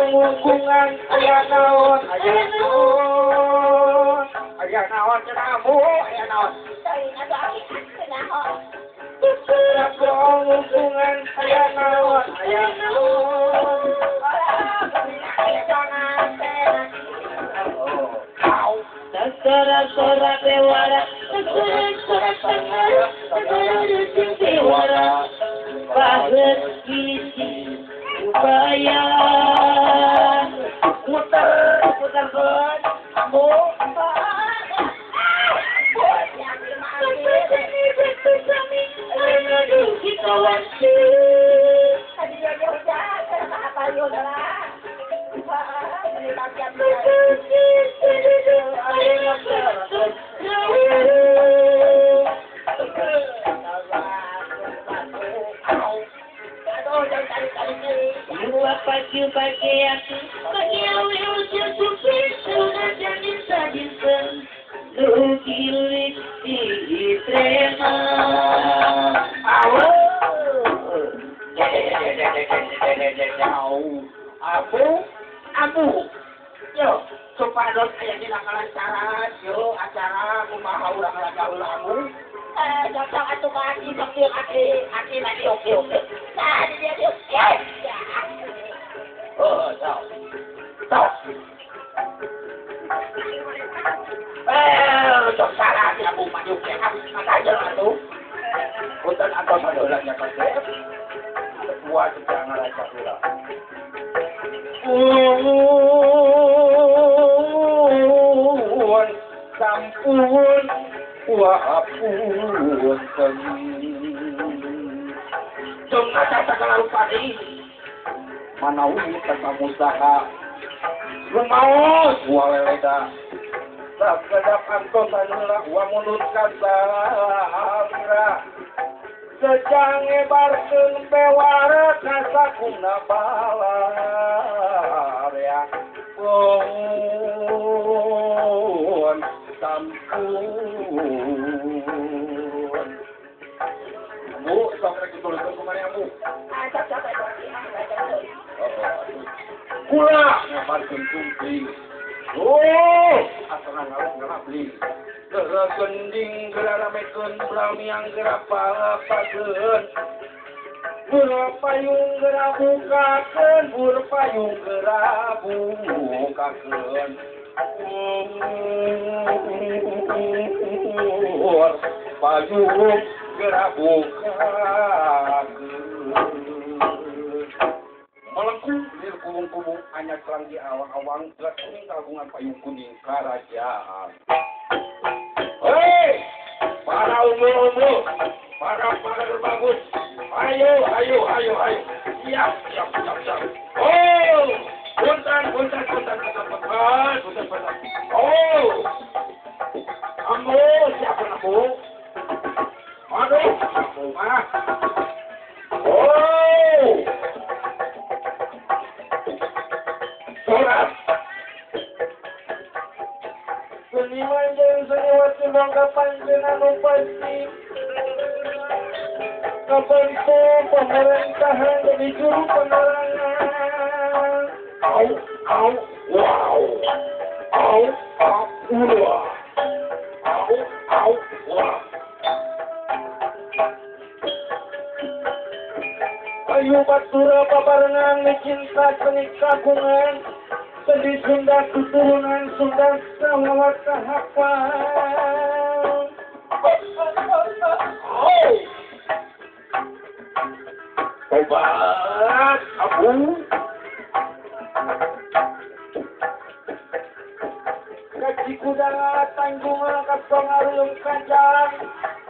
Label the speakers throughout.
Speaker 1: hubungan aya naon aya naon cenamu aya naon hubungan aya naon
Speaker 2: Sora bewara, sora bewara, bahet kisi upaya,
Speaker 1: putar bot, ambo,
Speaker 2: kita wasi,
Speaker 3: tadi dia udah apa yo dah.
Speaker 2: Bagi awal sesuatu sudah jadi sajian lukilik diterima
Speaker 1: Abu, yo, supados aya dina kalancaran, yo, acara kumaha urang ngalau-amu.
Speaker 3: Cocok atuh kaki sok aki nanti oke. Nah, dia.
Speaker 1: Oh, tahu. Cok salah ya Bu maju ke aja atuh. Punten atos sadolanya kabeh. Buat jangan aja pula. Sampun wapunten. Jong aja sagala rupani. Manawi tatamusaha. Rumaos waleleda. Sabkedap antosan heula wa mulut kasamira. Sejang ngebarkeun bewara kasakuna balarya. Pun sampun. Bu, sok rek ditulikeun kumaha Bu?
Speaker 3: Cocok
Speaker 1: Kula ngebarkeun kumping. Oh, asana ngalus beli. Geura gending geura ramekeun bramiang geura palapakeun. Geura payung geura bukakeun, bur payung geura bukakeun. Payung geura bukakeun. Melengkung di kubung-kubung hanya terang di awang-awang gelas kuning kagungan payung kuning kerajaan. Hei, para umur-umur, para bagus, ayo. Siap. Oh, punten. Oh, ambo siapa nabu? Aduh, aku mah. Oh. Sorat. Seniman jeung seniwati mangga panjenengan pasti kabantu pemerintahan jadi juru penerangan. Wow. Ayo batura pabarengan cinta seni kagungan seni Sunda keturunan Sunda sawat kahapan. Obat abu kaji kuda tanggungan kapangarung kajang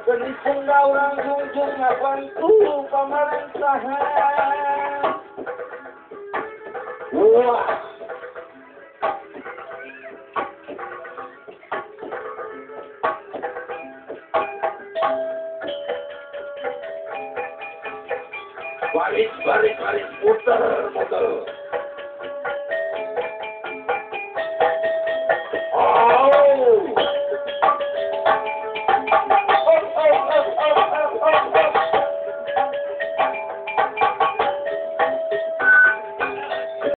Speaker 1: seni Sunda orang junjung ngabantu pemerintahan. Wah, balik, muter.